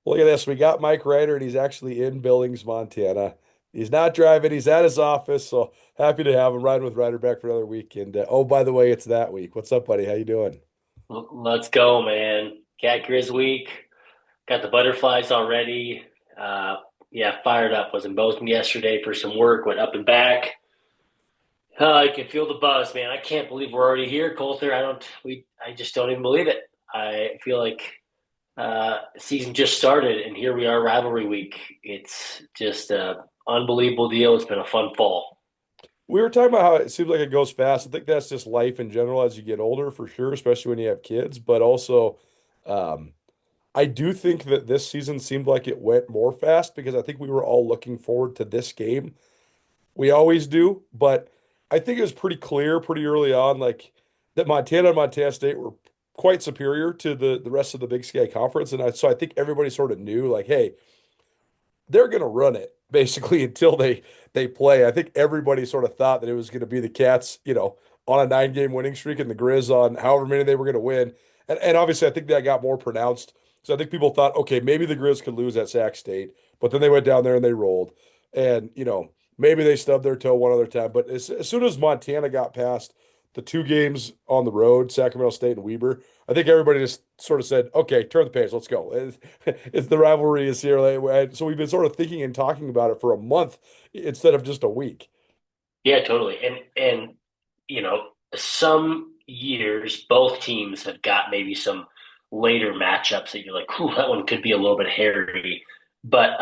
Look at this. We got Mike Ryder, and he's actually in Billings, Montana. He's not driving. He's at his office. So happy to have him riding with Ryder back for another week. And oh, by the way, it's that week. What's up, buddy? How you doing? Let's go, man. Cat-Griz week. Got the butterflies already. Yeah, fired up. Was in Bozeman yesterday for some work. Went up and back. I can feel the buzz, man. I can't believe we're already here, Colter. I just don't even believe it. I feel like season just started, and here we are, rivalry week. It's just a unbelievable deal. It's been a fun fall. We were talking about how it seems like it goes fast. I think that's just life in general as you get older, for sure, especially when you have kids. But also, um, I do think that this season seemed like it went more fast because I think we were all looking forward to this game. We always do, but I think it was pretty clear pretty early on, like that Montana and Montana State were quite superior to the rest of the Big Sky Conference, and so I think everybody sort of knew, like, hey, they're going to run it basically until they play. I think everybody sort of thought that it was going to be the Cats, on a 9-game winning streak and the Grizz on however many they were going to win, and obviously I think that got more pronounced. So I think people thought, okay, maybe the Grizz could lose at Sac State, but then they went down there and they rolled, and maybe they stubbed their toe one other time. But as soon as Montana got past the two games on the road, Sacramento State and Weber, I think everybody just sort of said, okay, turn the page, let's go. It's the rivalry is here. So we've been sort of thinking and talking about it for a month instead of just a week. Yeah, totally. And some years both teams have got maybe some later matchups that you're like, "Whew, that one could be a little bit hairy." But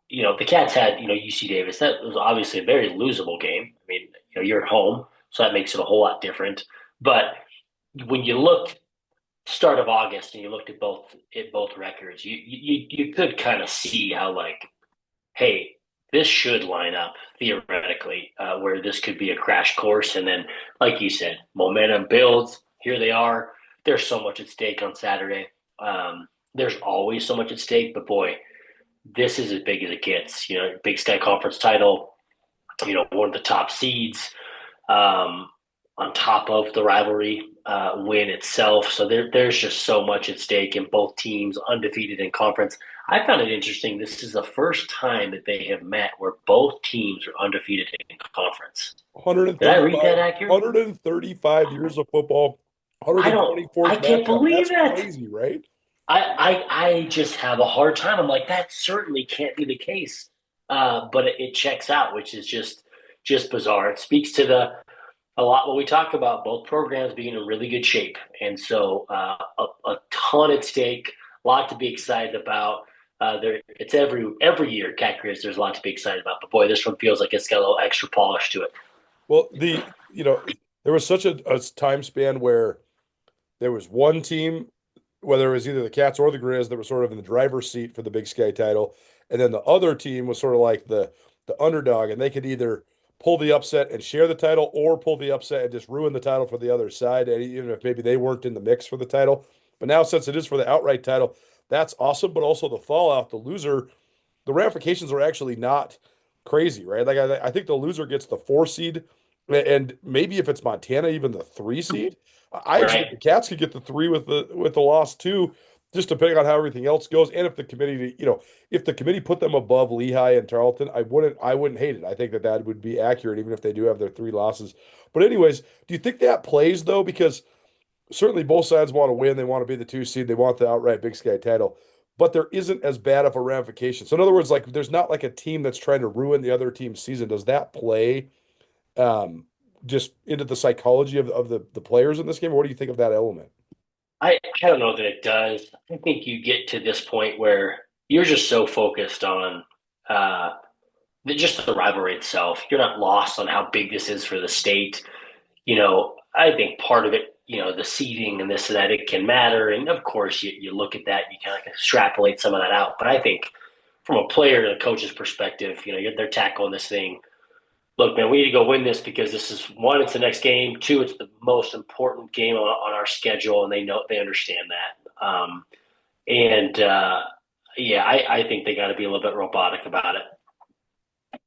the Cats had, UC Davis. That was obviously a very losable game. I mean, you're at home, so that makes it a whole lot different. But when you look start of August and you looked at both records, you could kind of see how, like, hey, this should line up theoretically, where this could be a crash course. And then, like you said, momentum builds. Here they are. There's so much at stake on Saturday. There's always so much at stake, but boy, this is as big as it gets. Big Sky Conference title, one of the top seeds, on top of the rivalry win itself. So there's just so much at stake, and both teams undefeated in conference. I found it interesting. This is the first time that they have met where both teams are undefeated in conference. Did I read 135, that accurate? 135 years of football, I don't. I 124th can't matchup. believe That's it. crazy, right? I just have a hard time. I'm like, that certainly can't be the case. But it checks out, which is just bizarre. It speaks to the a lot what we talk about, both programs being in really good shape, and so a ton at stake, a lot to be excited about. It's every year, Cat-Griz, there's a lot to be excited about. But boy, this one feels like it's got a little extra polish to it. Well, there was such a time span where there was one team, whether it was either the Cats or the Grizz, that was sort of in the driver's seat for the Big Sky title, and then the other team was sort of like the underdog, and they could either pull the upset and share the title, or pull the upset and just ruin the title for the other side, and even if maybe they weren't in the mix for the title. But now, since it is for the outright title, that's awesome. But also the fallout, the loser, the ramifications are actually not crazy, right? Like I think the loser gets the 4 seed, and maybe if it's Montana, even the 3 seed. I actually Right. think the Cats could get the three with the loss too, just depending on how everything else goes. And if the committee, if the committee put them above Lehigh and Tarleton, I wouldn't hate it. I think that would be accurate, even if they do have their 3 losses. But anyways, do you think that plays though? Because certainly both sides want to win. They want to be the 2 seed. They want the outright Big Sky title. But there isn't as bad of a ramification. So in other words, like there's not like a team that's trying to ruin the other team's season. Does that play um, just into the psychology of the players in this game? Or what do you think of that element? I don't know that it does. I think you get to this point where you're just so focused on uh, just the rivalry itself. You're not lost on how big this is for the state. I think part of it, the seeding and this and that, it can matter. And of course, you look at that, you kind of extrapolate some of that out. But I think from a player and a coach's perspective, they're tackling this thing. Look, man, we need to go win this because this is one, it's the next game. Two, it's the most important game on our schedule, and they understand that. And yeah, I think they got to be a little bit robotic about it.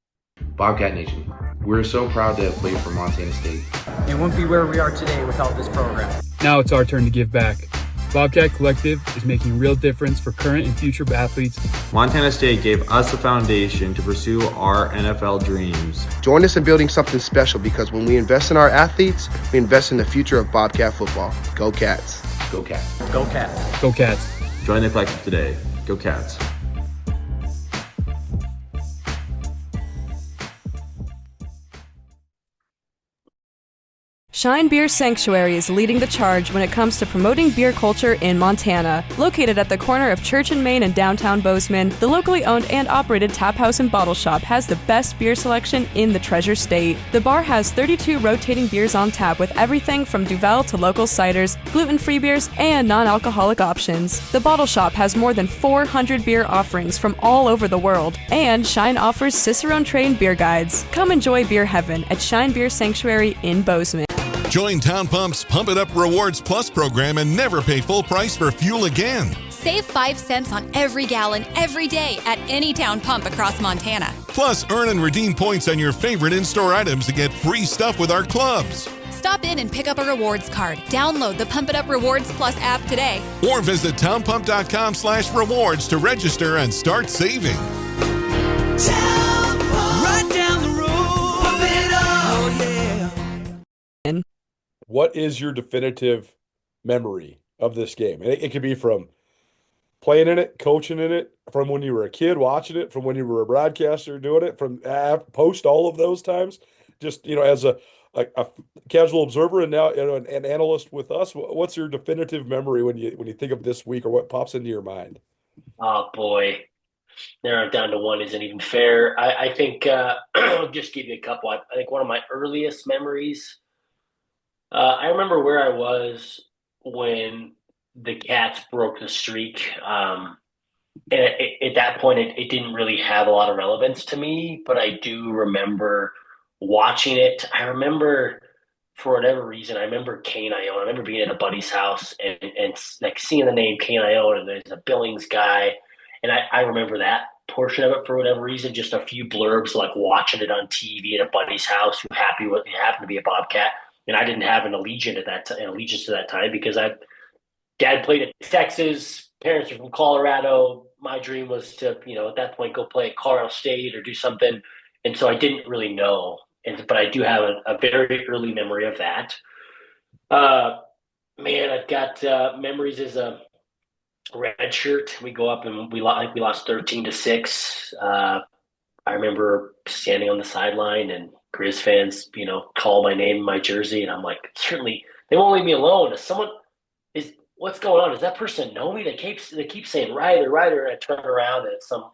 Bobcat Nation, we're so proud to have played for Montana State. It wouldn't be where we are today without this program. Now it's our turn to give back. Bobcat Collective is making a real difference for current and future athletes. Montana State gave us a foundation to pursue our NFL dreams. Join us in building something special because when we invest in our athletes, we invest in the future of Bobcat football. Go Cats. Go Cats. Go Cats. Go Cats. Join the collective today. Go Cats. Shine Beer Sanctuary is leading the charge when it comes to promoting beer culture in Montana. Located at the corner of Church and Main and downtown Bozeman, the locally owned and operated tap house and bottle shop has the best beer selection in the Treasure State. The bar has 32 rotating beers on tap with everything from Duvel to local ciders, gluten-free beers, and non-alcoholic options. The bottle shop has more than 400 beer offerings from all over the world, and Shine offers Cicerone-trained beer guides. Come enjoy beer heaven at Shine Beer Sanctuary in Bozeman. Join Town Pump's Pump It Up Rewards Plus program and never pay full price for fuel again. Save 5 cents on every gallon every day at any Town Pump across Montana. Plus, earn and redeem points on your favorite in-store items to get free stuff with our clubs. Stop in and pick up a rewards card. Download the Pump It Up Rewards Plus app today. Or visit townpump.com/rewards to register and start saving. Town Pump. Right down the road. Pump it up. Oh, yeah. What is your definitive memory of this game? And it could be from playing in it, coaching in it, from when you were a kid watching it, from when you were a broadcaster doing it, from post all of those times, just, as a casual observer and now an analyst with us. What's your definitive memory when you think of this week, or what pops into your mind? Oh boy, narrowing down to one isn't even fair. I think I'll just give you a couple. I think one of my earliest memories. I remember where I was when the Cats broke the streak. And at that point, it didn't really have a lot of relevance to me, but I do remember watching it. I remember, for whatever reason, I remember Kane Ione. I remember being at a buddy's house and like seeing the name Kane Ione, and there's a Billings guy. And I remember that portion of it for whatever reason, just a few blurbs, like watching it on TV at a buddy's house who happened to be a Bobcat. And I didn't have an allegiance to that time because dad played at Texas, parents are from Colorado. My dream was to, at that point, go play at Colorado State or do something. And so I didn't really know. But I do have a very early memory of that. Man, I've got memories as a red shirt. We go up and we lost 13-6. I remember standing on the sideline and Grizz fans, call my name in my jersey, and I'm like, certainly they won't leave me alone. What's going on? Does that person know me? They keep saying Ryder. And I turn around and it's some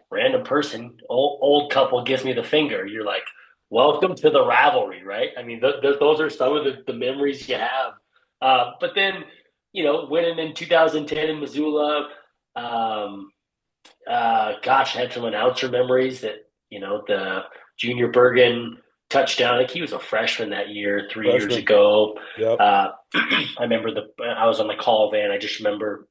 random person, old couple, gives me the finger. You're like, welcome to the rivalry, right? I mean, those are some of the memories you have. But then, winning in 2010 in Missoula. I had some announcer memories that, the Junior Bergen touchdown. I think he was a freshman that year, 3 years ago. Yep. I remember I was on the call van. I just remember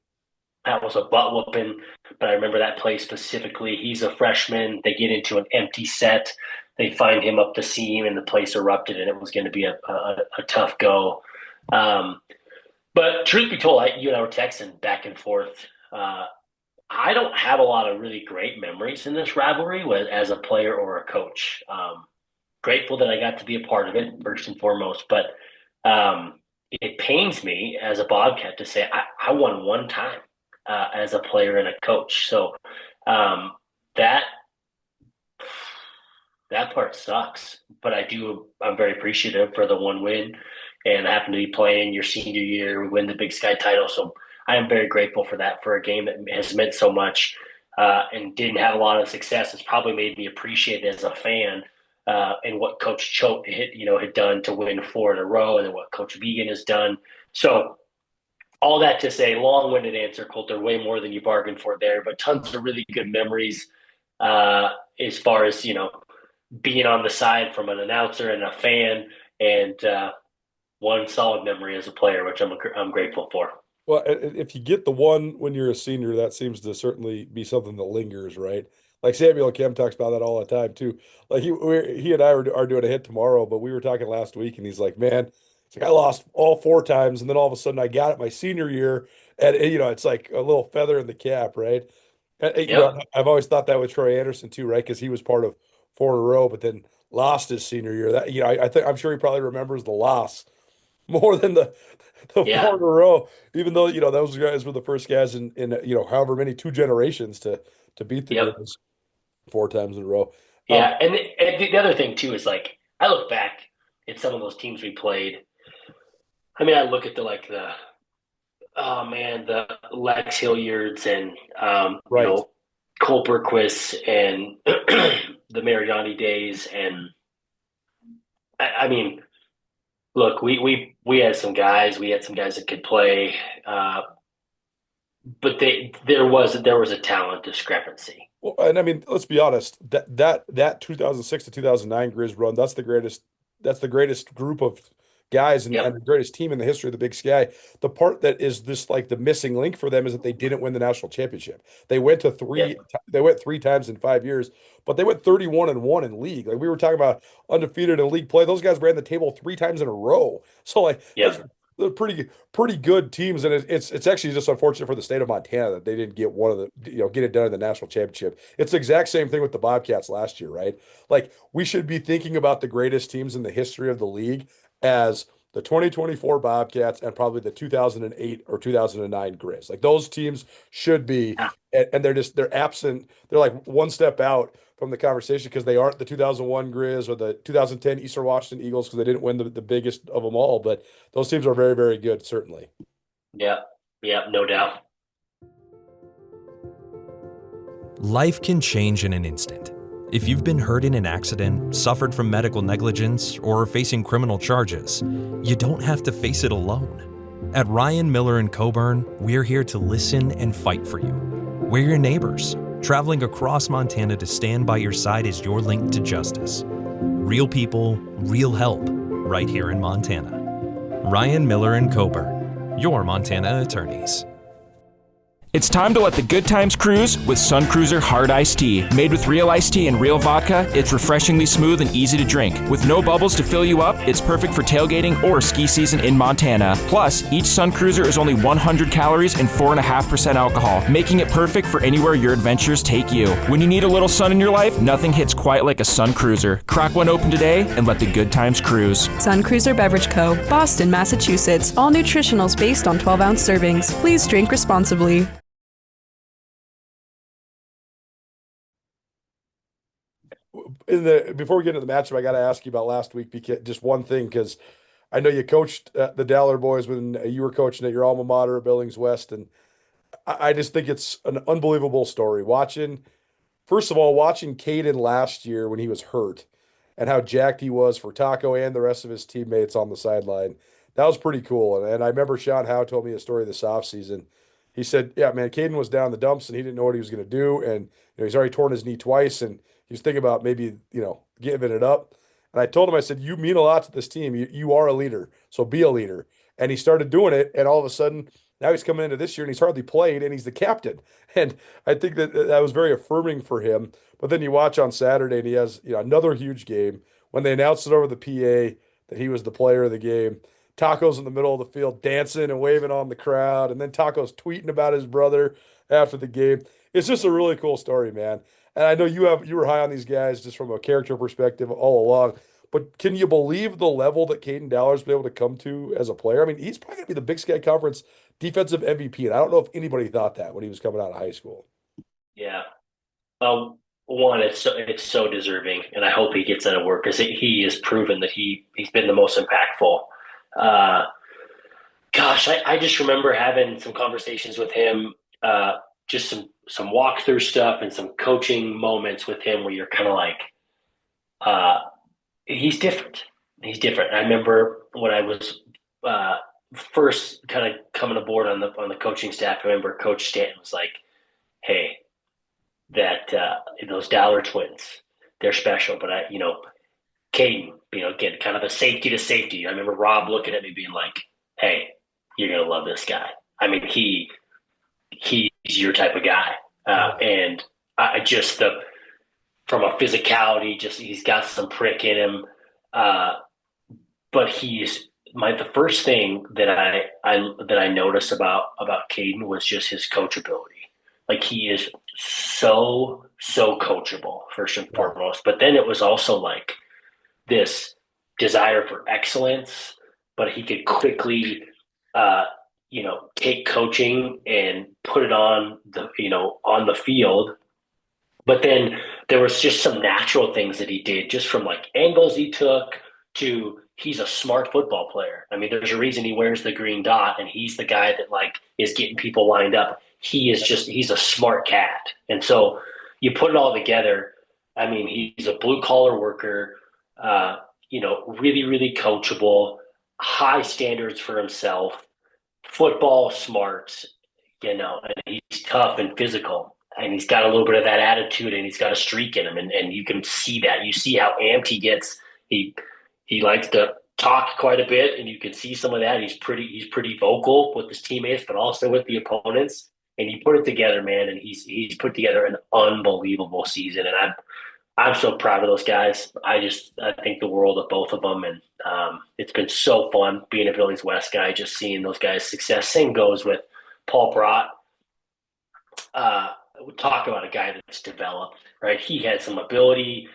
that was a butt whooping, but I remember that play specifically. He's a freshman. They get into an empty set. They find him up the seam, and the place erupted, and it was going to be a tough go. But truth be told, you and I were texting back and forth. I don't have a lot of really great memories in this rivalry as a player or a coach. Grateful that I got to be a part of it, first and foremost. But it pains me as a Bobcat to say I won one time as a player and a coach. So that part sucks. But I'm very appreciative for the one win. And I happen to be playing your senior year. We win the Big Sky title. So I am very grateful for that, for a game that has meant so much and didn't have a lot of success. It's probably made me appreciate it as a fan and what Coach Choate had done to win 4 in a row, and then what Coach Vegan has done. So all that to say, long-winded answer, Colter, way more than you bargained for there, but tons of really good memories as far as, being on the side from an announcer and a fan, and one solid memory as a player, which I'm grateful for. Well, if you get the one when you're a senior, that seems to certainly be something that lingers, right? Like Samuel Kim talks about that all the time too. Like he and I are doing a hit tomorrow, but we were talking last week, and he's like, "Man, It's like I lost all 4 times, and then all of a sudden I got it my senior year, and it's like a little feather in the cap, right? Yep. I've always thought that with Troy Anderson too, right? Because he was part of 4 in a row, but then lost his senior year. That I think I'm sure he probably remembers the loss more than the Yeah. 4 in a row, even though those guys were the first guys in however many 2 generations to beat the Yep. Grizz 4 times in a row. Yeah. And the other thing too is like I look back at some of those teams we played. I mean, I look at the oh man, the Lex Hilliards and Right. Colter and the Mariani days, and I mean, look, we had some guys, that could play, but there was a talent discrepancy. Well, and I mean, let's be honest. That 2006 to 2009 Grizz run, that's the greatest. That's the greatest group of guys and the Yep, greatest team in the history of the Big Sky. The part that is this like the missing link for them is that they didn't win the national championship. They went to yep, three. They went 3 times in 5 years, but they went 31-1 in league. Like we were talking about undefeated in league play. Those guys ran the table 3 times in a row. So like that's yep, they're pretty good teams, and it's actually just unfortunate for the state of Montana that they didn't get one of the get it done in the national championship. It's the exact same thing with the Bobcats last year, right? Like we should be thinking about the greatest teams in the history of the league as the 2024 Bobcats and probably the 2008 or 2009 Grizz. Like those teams should be, yeah, and they're absent. They're like one step out from the conversation because they aren't the 2001 Grizz or the 2010 Eastern Washington Eagles because they didn't win the biggest of them all. But those teams are very, very good, certainly. yep, yep, no doubt. Life can change in an instant. If you've been hurt in an accident, suffered from medical negligence, or are facing criminal charges, you don't have to face it alone. At Ryan Miller & Coburn, we're here to listen and fight for you. We're your neighbors, traveling across Montana to stand by your side as your link to justice. Real people, real help, right here in Montana. Ryan Miller & Coburn, your Montana attorneys. It's time to let the good times cruise with Sun Cruiser Hard Iced Tea. Made with real iced tea and real vodka, it's refreshingly smooth and easy to drink. With no bubbles to fill you up, it's perfect for tailgating or ski season in Montana. Plus, each Sun Cruiser is only 100 calories and 4.5% alcohol, making it perfect for anywhere your adventures take you. When you need a little sun in your life, nothing hits quite like a Sun Cruiser. Crack one open today and let the good times cruise. Sun Cruiser Beverage Co., Boston, Massachusetts. All nutritionals based on 12-ounce servings. Please drink responsibly. Before we get into the matchup, I got to ask you about last week because just one thing because I know you coached the Dowler boys when you were coaching at your alma mater at Billings West, and I just think it's an unbelievable story. First of all, watching Caden last year when he was hurt and how jacked he was for Taco and the rest of his teammates on the sideline, that was pretty cool. And I remember Sean Howe told me a story this offseason. He said, "Yeah, man, Caden was down in the dumps and he didn't know what he was going to do, and he's already torn his knee twice, and he was thinking about maybe giving it up." And I told him, I said, "You mean a lot to this team. You are a leader, so be a leader." And he started doing it, and all of a sudden, now he's coming into this year and he's hardly played, and he's the captain. And I think that was very affirming for him. But then you watch on Saturday, and he has another huge game. When they announced it over the PA that he was the player of the game, Taco's in the middle of the field dancing and waving on the crowd, and then Taco's tweeting about his brother after the game. It's just a really cool story, man. And I know you were high on these guys just from a character perspective all along. But can you believe the level that Caden Dowler's been able to come to as a player? I mean, he's probably going to be the Big Sky Conference defensive MVP, and I don't know if anybody thought that when he was coming out of high school. Yeah. One, it's so deserving, and I hope he gets out of work because he has proven that he's been the most impactful. Uh, I just remember having some conversations with him, just some walkthrough stuff and some coaching moments with him where you're kind of like, he's different. He's different. I remember when I was first kind of coming aboard on the coaching staff. I remember Coach Stanton was like, "Hey, that those Dowler twins, they're special, but Caden, again, kind of a safety to safety." I remember Rob looking at me being like, "Hey, you're gonna love this guy. I mean, he's your type of guy." And I just from a physicality, just he's got some prick in him, but he's the first thing that I noticed about Caden was just his coachability. Like he is so coachable first and Yeah. foremost. But then it was also like this desire for excellence, but he could quickly, uh, take coaching and put it on the field. But then there was just some natural things that he did, just from like angles he took to he's a smart football player. I mean, there's a reason he wears the green dot, and he's the guy that like is getting people lined up. He's a smart cat, and so you put it all together. I mean, he's a blue collar worker. Really coachable, high standards for himself, football smart, and he's tough and physical. And he's got a little bit of that attitude, and he's got a streak in him, and you can see that. You see how amped he gets. He likes to talk quite a bit, and you can see some of that. He's pretty vocal with his teammates, but also with the opponents. And you put it together, man, and he's put together an unbelievable season. And I'm so proud of those guys. I think the world of both of them, and it's been so fun being a Billings West guy, just seeing those guys' success. Same goes with Paul Brott. Talk about a guy that's developed, right? He had some ability,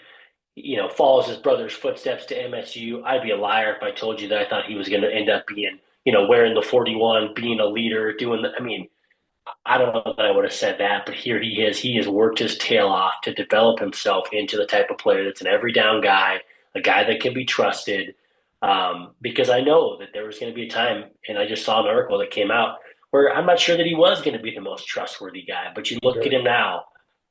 follows his brother's footsteps to MSU. I'd be a liar if I told you that I thought he was going to end up being, wearing the 41, being a leader, I mean, I don't know that I would have said that, but here he is. He has worked his tail off to develop himself into the type of player that's an every down guy, a guy that can be trusted. Because I know that there was going to be a time, and I just saw an article that came out where I'm not sure that he was going to be the most trustworthy guy. But you look at him now,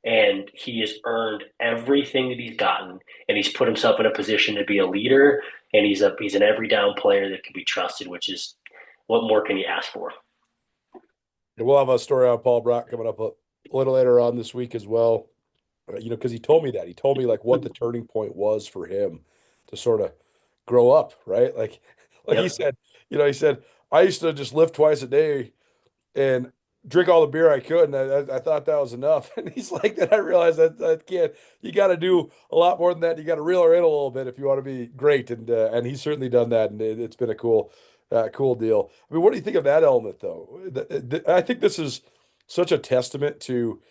and he has earned everything that he's gotten, and he's put himself in a position to be a leader, and he's an every down player that can be trusted, which is what more can you ask for? And we'll have a story on Paul Brock coming up a little later on this week as well. Because he told me that. He told me like what the turning point was for him to sort of grow up, right? Like he said, he said, I used to just lift twice a day and drink all the beer I could, and I thought that was enough. And he's like, then I realized that I can't. You got to do a lot more than that. You got to reel her in a little bit if you want to be great. And he's certainly done that, and it's been a cool deal. I mean, what do you think of that element, though? I think this is such a testament to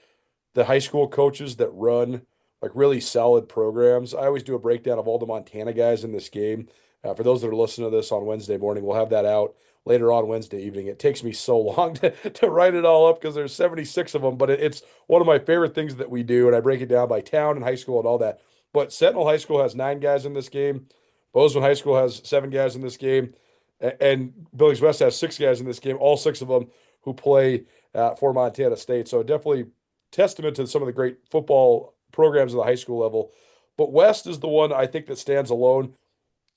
the high school coaches that run like really solid programs. I always do a breakdown of all the Montana guys in this game. For those that are listening to this on Wednesday morning, we'll have that out later on Wednesday evening. It takes me so long to write it all up because there's 76 of them, but it's one of my favorite things that we do, and I break it down by town and high school and all that. But Sentinel High School has 9 guys in this game. Bozeman High School has 7 guys in this game. And Billings West has 6 guys in this game, all 6 of them who play for Montana State. So definitely testament to some of the great football programs at the high school level. But West is the one I think that stands alone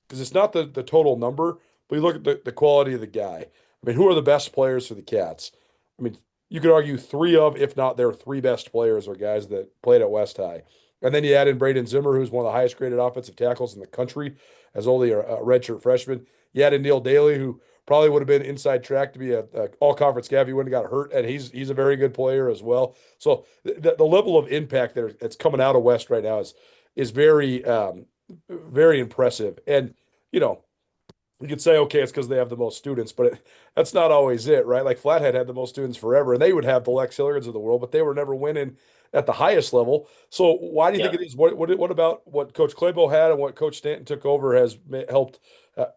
because it's not the total number, but you look at the quality of the guy. I mean, who are the best players for the Cats? I mean, you could argue 3 of, if not their 3 best players are guys that played at West High. And then you add in Braden Zimmer, who's one of the highest graded offensive tackles in the country, as only a redshirt freshman. You had in Neil Daly, who probably would have been inside track to be a all-conference guy if he wouldn't have got hurt, and he's a very good player as well. So the level of impact that's coming out of West right now is very very impressive. And you could say, okay, it's because they have the most students, but that's not always it, right? Like Flathead had the most students forever, and they would have the Lex Hilliards of the world, but they were never winning at the highest level. So why do you think it is? What about what Coach Claybo had and what Coach Stanton took over has helped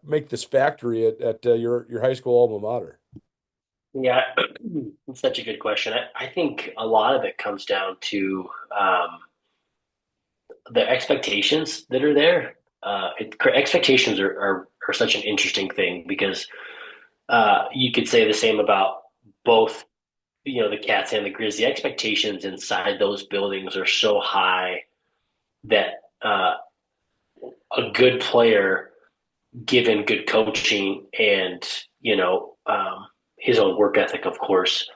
make this factory at your high school alma mater? Yeah, it's such a good question. I think a lot of it comes down to the expectations that are there. Expectations are such an interesting thing because you could say the same about both, the Cats and the Grizz. The expectations inside those buildings are so high that a good player, given good coaching and his own work ethic, of course,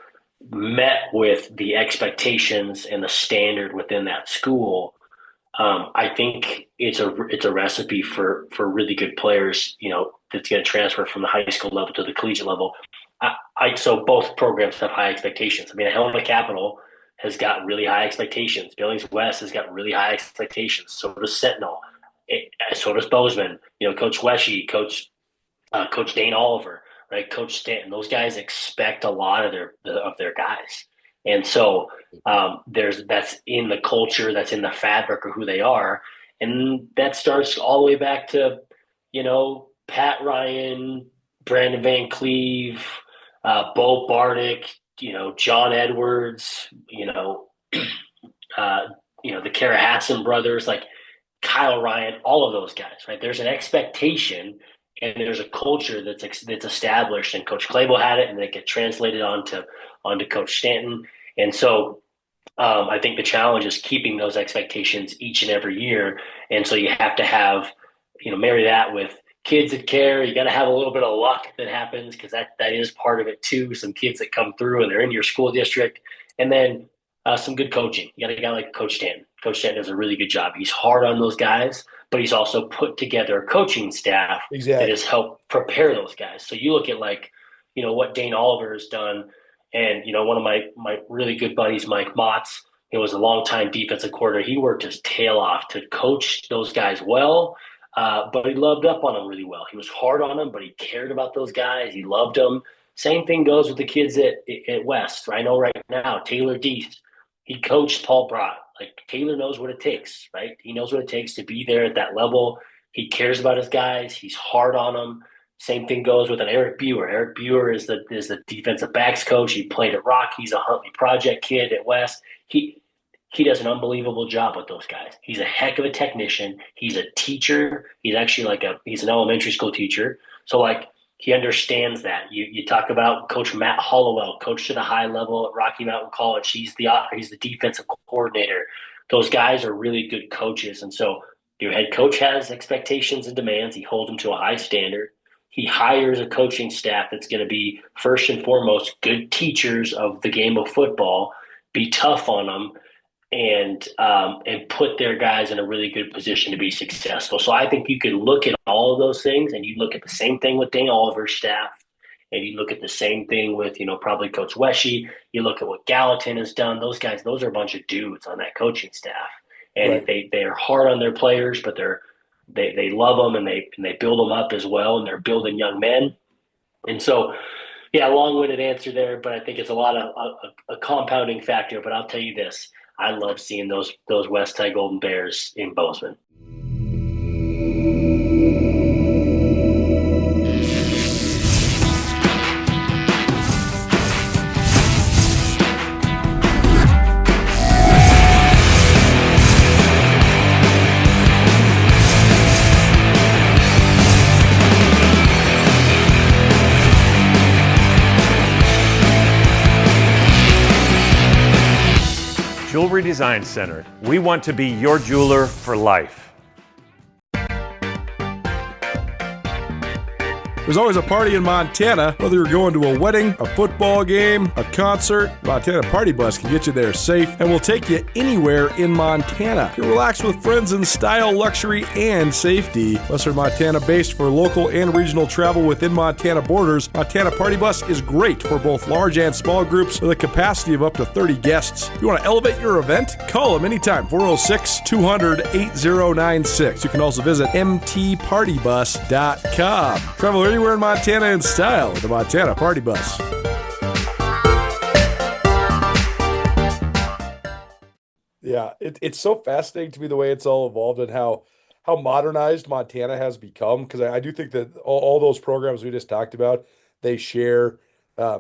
met with the expectations and the standard within that school. I think it's a recipe for really good players, that's going to transfer from the high school level to the collegiate level. So both programs have high expectations. I mean, Helena Capital has got really high expectations. Billings West has got really high expectations. So does Sentinel. So does Bozeman. Coach Weshy, Coach Coach Dane Oliver, right? Coach Stanton. Those guys expect a lot of their guys, and so that's in the culture, that's in the fabric of who they are, and that starts all the way back to Pat Ryan, Brandon Van Cleve, Bo Bardick, John Edwards, the Carahasson brothers, like Kyle Ryan, all of those guys, right? There's an expectation and there's a culture that's established, and Coach Claybo had it, and they get translated onto Coach Stanton. And so I think the challenge is keeping those expectations each and every year. And so you have to have, marry that with kids that care. You got to have a little bit of luck that happens, because that is part of it too. Some kids that come through and they're in your school district, and then some good coaching. You got a guy like Coach Stanton. Coach Stanton does a really good job. He's hard on those guys, but he's also put together a coaching staff that has helped prepare those guys. So you look at what Dane Oliver has done, and one of my really good buddies, Mike Motts, he was a longtime defensive coordinator. He worked his tail off to coach those guys well, but he loved up on them really well. He was hard on them, but he cared about those guys. He loved them. Same thing goes with the kids at West. I know right now, Taylor Deese, he coached Paul Brott. Like, Taylor knows what it takes, right? He knows what it takes to be there at that level. He cares about his guys. He's hard on them. Same thing goes with an Eric Buer. Eric Buer is the defensive backs coach. He played at Rock. He's a Huntley Project kid at West. He does an unbelievable job with those guys. He's a heck of a technician. He's a teacher. He's actually he's an elementary school teacher. So he understands that. You talk about Coach Matt Hollowell, coached at a high level at Rocky Mountain College. He's the defensive coordinator. Those guys are really good coaches. And so your head coach has expectations and demands. He holds them to a high standard. He hires a coaching staff that's going to be, first and foremost, good teachers of the game of football, be tough on them, and put their guys in a really good position to be successful. So I think you can look at all of those things, and you look at the same thing with Dane Oliver's staff, and you look at the same thing with, probably Coach Weshy. You look at what Gallatin has done. Those guys, those are a bunch of dudes on that coaching staff. And right. they are hard on their players, but they love them, and they build them up as well, and they're building young men. And so, yeah, long-winded answer there, but I think it's a lot of a compounding factor. But I'll tell you this, I love seeing those West Side Golden Bears in Bozeman. Jewelry Design Center. We want to be your jeweler for life. There's always a party in Montana, whether you're going to a wedding, a football game, a concert. Montana Party Bus can get you there safe and will take you anywhere in Montana. You can relax with friends in style, luxury, and safety. Western Montana based for local and regional travel within Montana borders. Montana Party Bus is great for both large and small groups with a capacity of up to 30 guests. If you want to elevate your event, call them anytime, 406-200-8096. You can also visit mtpartybus.com. Travel anywhere in Montana in style with the Montana Party Bus. Yeah, it's so fascinating to me the way it's all evolved and how modernized Montana has become, because I do think that all those programs we just talked about, they share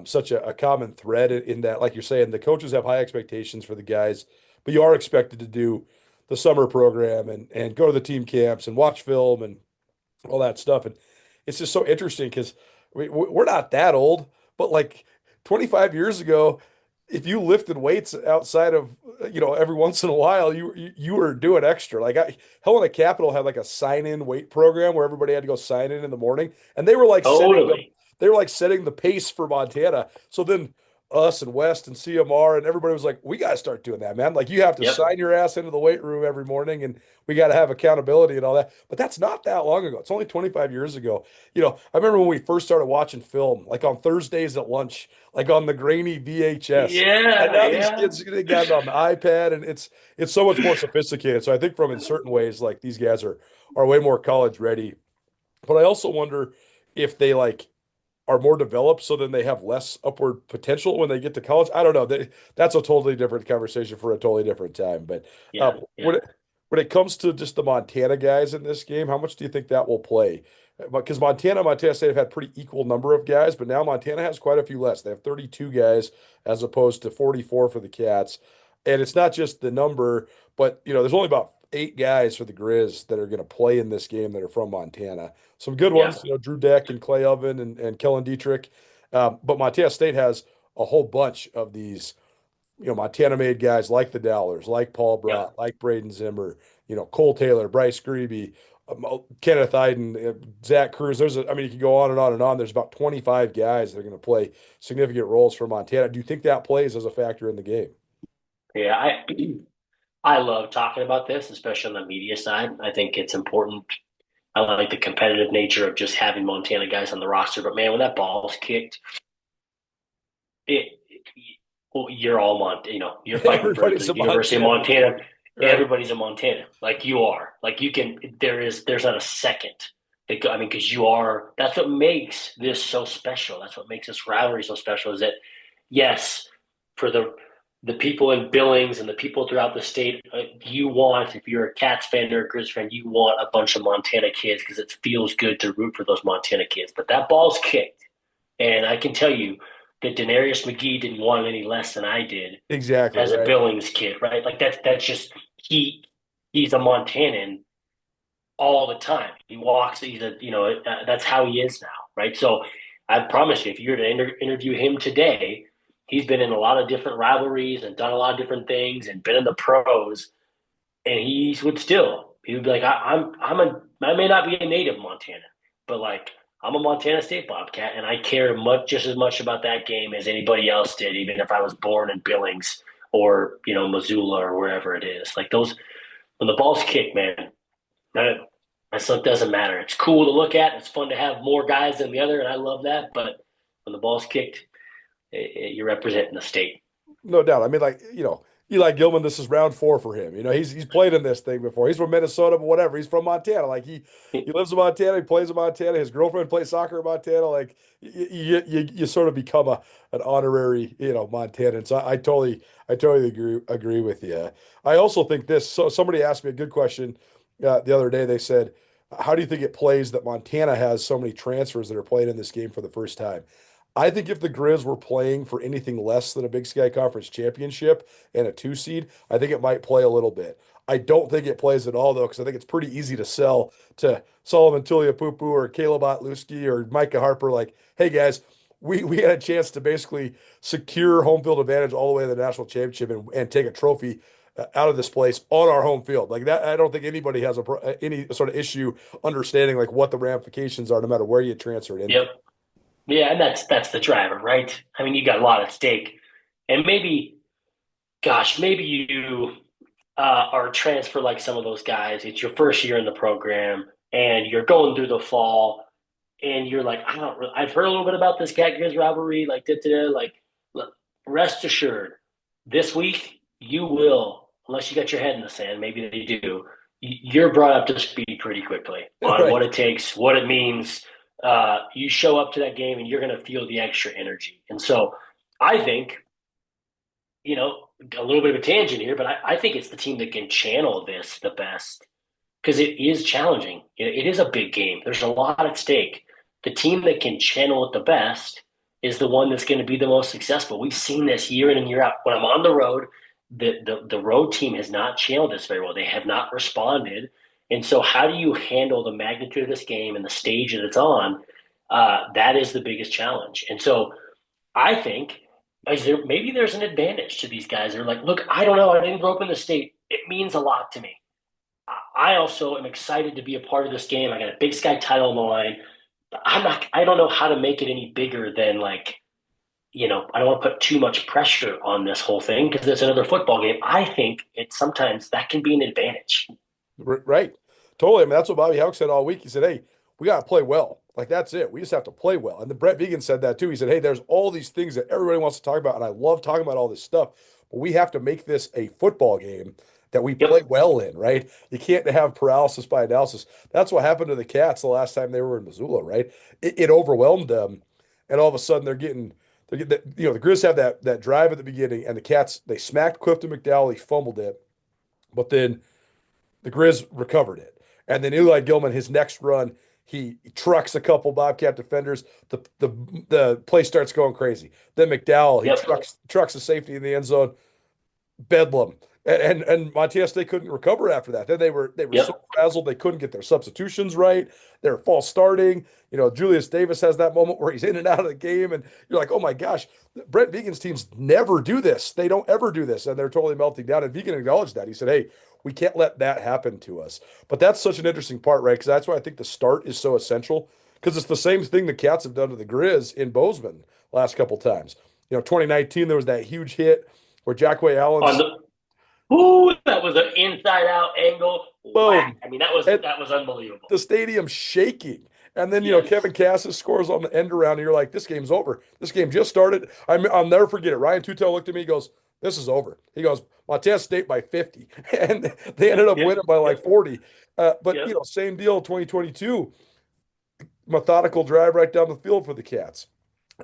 such a common thread in that, like you're saying, the coaches have high expectations for the guys, but you are expected to do the summer program and go to the team camps and watch film and all that stuff. And it's just so interesting because we're not that old, but 25 years ago, if you lifted weights outside of, every once in a while, you were doing extra. Helena Capital had a sign-in weight program where everybody had to go sign in the morning, and they were setting the pace for Montana. So then us and West and CMR and everybody was like, we got to start doing that, man. You have to sign your ass into the weight room every morning, and we got to have accountability and all that. But that's not that long ago. It's only 25 years ago. I remember when we first started watching film, on Thursdays at lunch, on the grainy VHS. Yeah. And now these kids, they got it on the iPad, and it's so much more sophisticated. So I think in certain ways, these guys are way more college ready. But I also wonder, if they like are more developed, so then they have less upward potential when they get to college. I don't know. That's a totally different conversation for a totally different time. But Yeah, when yeah. it comes to just the Montana guys in this game, how much do you think that will play? Because Montana State have had pretty equal number of guys, but now Montana has quite a few less. They have 32 guys as opposed to 44 for the Cats. And it's not just the number, but there's only about 8 guys for the Grizz that are going to play in this game that are from Montana. Some good Yeah. ones, Drew Deck and Clay Oven and Kellen Dietrich. But Montana State has a whole bunch of these, Montana-made guys like the Dowlers, like Paul Yep. Brott, like Braden Zimmer, Cole Taylor, Bryce Grebe, Kenneth Iden, Zach Cruz. You can go on and on and on. There's about 25 guys that are going to play significant roles for Montana. Do you think that plays as a factor in the game? Yeah, I love talking about this, especially on the media side. I think it's important. I like the competitive nature of just having Montana guys on the roster. But man, when that ball's kicked, it well, you're all you're fighting for Everybody's the a University of Montana. Montana. Right. Everybody's a Montana, like you are. Like you can. There's not a second. Because you are. That's what makes this so special. That's what makes this rivalry so special. Is that yes, for the people in Billings and the people throughout the state, you want, if you're a Cats fan or a Grizz fan, you want a bunch of Montana kids because it feels good to root for those Montana kids. But that ball's kicked, and I can tell you that Denarius McGee didn't want it any less than I did Exactly. as a Right. Billings kid, right? Like that's just he's a Montanan all the time. He walks. That's how he is now, right? So I promise you, if you were to interview him today, he's been in a lot of different rivalries and done a lot of different things and been in the pros, and he would be like, I may not be a native Montana, but like I'm a Montana State Bobcat, and I care just as much about that game as anybody else did, even if I was born in Billings or Missoula or wherever it is. Like those, when the ball's kicked, man, that stuff doesn't matter. It's cool to look at. It's fun to have more guys than the other, and I love that. But when the ball's kicked, you're representing the state. No doubt. Eli Gilman, this is round 4 for him. He's played in this thing before. He's from Minnesota, but whatever. He's from Montana. Like he lives in Montana. He plays in Montana. His girlfriend plays soccer in Montana. Like you sort of become an honorary, Montanan. So I totally agree with you. I also think this. So somebody asked me a good question the other day. They said, "How do you think it plays that Montana has so many transfers that are playing in this game for the first time?" I think if the Grizz were playing for anything less than a Big Sky Conference championship and a 2 seed, I think it might play a little bit. I don't think it plays at all, though, because I think it's pretty easy to sell to Solomon Tuliapupu or Caleb Otluski or Micah Harper, like, hey, guys, we had a chance to basically secure home field advantage all the way to the national championship and take a trophy out of this place on our home field. Like that, I don't think anybody has any sort of issue understanding like what the ramifications are, no matter where you transfer it into. Yep. Yeah, and that's the driver, right? I mean, you got a lot at stake, and maybe you are transfer like some of those guys. It's your first year in the program, and you're going through the fall, and you're like, I've heard a little bit about this Cat-Griz rivalry, like like rest assured, this week you will, unless you got your head in the sand, maybe they do. You're brought up to speed pretty quickly on Right. what it takes, what it means. You show up to that game and you're going to feel the extra energy. And so I think, a little bit of a tangent here, but I think it's the team that can channel this the best because it is challenging. It is a big game. There's a lot at stake. The team that can channel it the best is the one that's going to be the most successful. We've seen this year in and year out. When I'm on the road, the road team has not channeled this very well. They have not responded. And so how do you handle the magnitude of this game and the stage that it's on? That is the biggest challenge. And so I think maybe there's an advantage to these guys. They're like, look, I don't know. I didn't grow up in the state. It means a lot to me. I also am excited to be a part of this game. I got a Big Sky title on the line. I don't know how to make it any bigger than like, I don't want to put too much pressure on this whole thing because it's another football game. I think sometimes that can be an advantage. Right. Totally. I mean, that's what Bobby Houck said all week. He said, hey, we got to play well. Like, that's it. We just have to play well. And the Brett Vegan said that too. He said, hey, there's all these things that everybody wants to talk about. And I love talking about all this stuff, but we have to make this a football game that we Yep. play well in, right? You can't have paralysis by analysis. That's what happened to the Cats the last time they were in Missoula, right? It overwhelmed them, and all of a sudden the Grizz have that drive at the beginning, and the Cats they smacked Clifton McDowell, he fumbled it, but then the Grizz recovered it. And then Eli Gilman, his next run, he trucks a couple Bobcat defenders. The play starts going crazy. Then McDowell, he Yep. trucks the safety in the end zone. Bedlam. And Montana State couldn't recover after that. Then they were Yep. so frazzled they couldn't get their substitutions right. They're false starting. Julius Davis has that moment where he's in and out of the game, and you're like, oh my gosh, Brent Vegan's teams never do this. They don't ever do this, and they're totally melting down. And Vegan acknowledged that. He said, hey, we can't let that happen to us. But that's such an interesting part, right? Because that's why I think the start is so essential. Because it's the same thing the Cats have done to the Grizz in Bozeman last couple times. 2019 there was that huge hit where Jackway Allen's Ooh, that was an inside out angle. Whack. I mean, that was unbelievable. The stadium's shaking. And then, Yes. Kevin Cassis scores on the end around, and you're like, this game's over. This game just started. I'll never forget it. Ryan Tutel looked at me, he goes, this is over. He goes, Montana State by 50. And they ended up winning by like 40. But, same deal, 2022. Methodical drive right down the field for the Cats.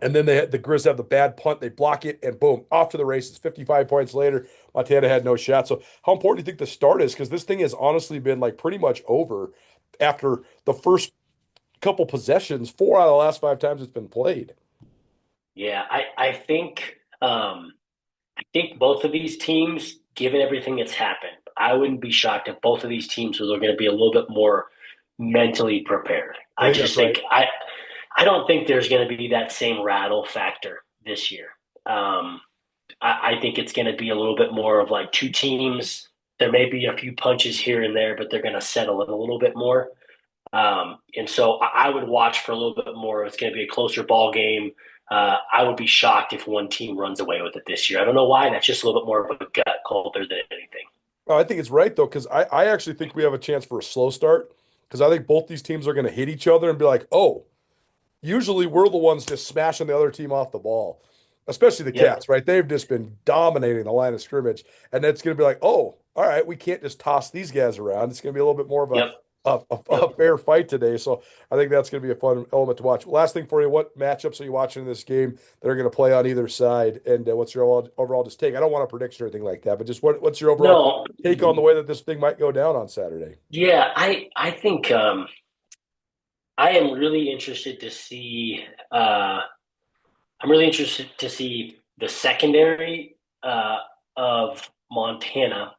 And then the Grizz have the bad punt. They block it, and boom, off to the races. 55 points later, Montana had no shot. So how important do you think the start is? Because this thing has honestly been like pretty much over after the first couple possessions. 4 out of the last 5 times it's been played. Yeah, I think both of these teams, given everything that's happened, I wouldn't be shocked if both of these teams were going to be a little bit more mentally prepared. I don't think there's going to be that same rattle factor this year. I think it's going to be a little bit more of like two teams. There may be a few punches here and there, but they're going to settle in a little bit more. And so I would watch for a little bit more. It's going to be a closer ball game. I would be shocked if one team runs away with it this year. I don't know why. That's just a little bit more of a gut Colter than anything. Oh, I think it's right, though, because I actually think we have a chance for a slow start because I think both these teams are going to hit each other and be like, oh, usually we're the ones just smashing the other team off the ball, especially the Cats, right? They've just been dominating the line of scrimmage. And it's going to be like, oh, all right, we can't just toss these guys around. It's going to be a little bit more of a fair fight today. So I think that's going to be a fun element to watch. Last thing for you, what matchups are you watching in this game that are going to play on either side? And what's your overall just take? I don't want a prediction or anything like that, but just what's your overall take on the way that this thing might go down on Saturday? Yeah, I think I am really interested to see the secondary of Montana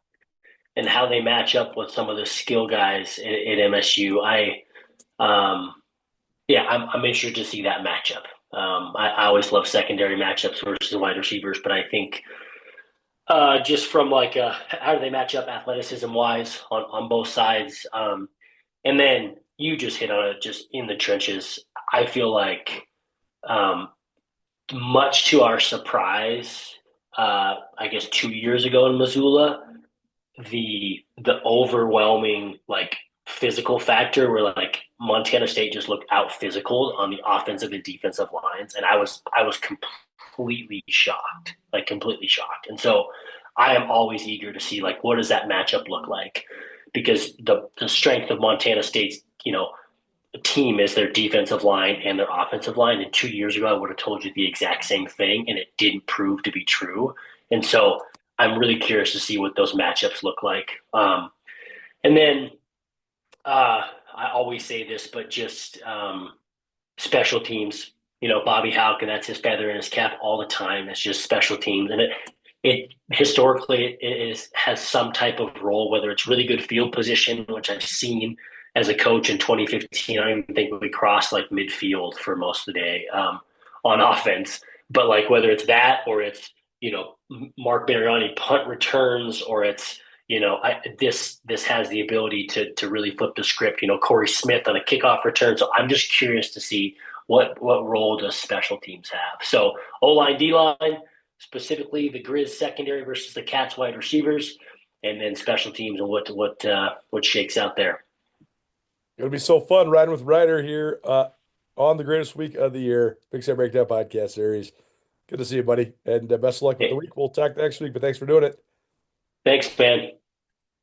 and how they match up with some of the skill guys at MSU. I'm interested to see that matchup. I always love secondary matchups versus wide receivers, but I think just from how do they match up athleticism wise on both sides, and then you just hit on it, just in the trenches. I feel like, much to our surprise, I guess 2 years ago in Missoula, the overwhelming physical factor where Montana State just looked out physical on the offensive and defensive lines, and I was completely shocked, And so I am always eager to see what does that matchup look like, because the strength of Montana State's team is their defensive line and their offensive line. And 2 years ago, I would have told you the exact same thing, and it didn't prove to be true. And so I'm really curious to see what those matchups look like. And then I always say this, but just special teams. Bobby Houck, and that's his feather in his cap all the time. It's just special teams, and it historically has some type of role, whether it's really good field position, which I've seen as a coach in 2015. I don't even think we crossed midfield for most of the day on offense. But whether it's that or it's Mark Mariani punt returns, or it's this has the ability to really flip the script. Corey Smith on a kickoff return. So I'm just curious to see what role does special teams have. So O-line, D-line, specifically the Grizz secondary versus the Cats wide receivers, and then special teams and what shakes out there. It'll be so fun riding with Ryder here on the greatest week of the year, Big Sky Breakdown podcast series. Good to see you, buddy, and best of luck with the week. We'll talk next week, but thanks for doing it. Thanks, man.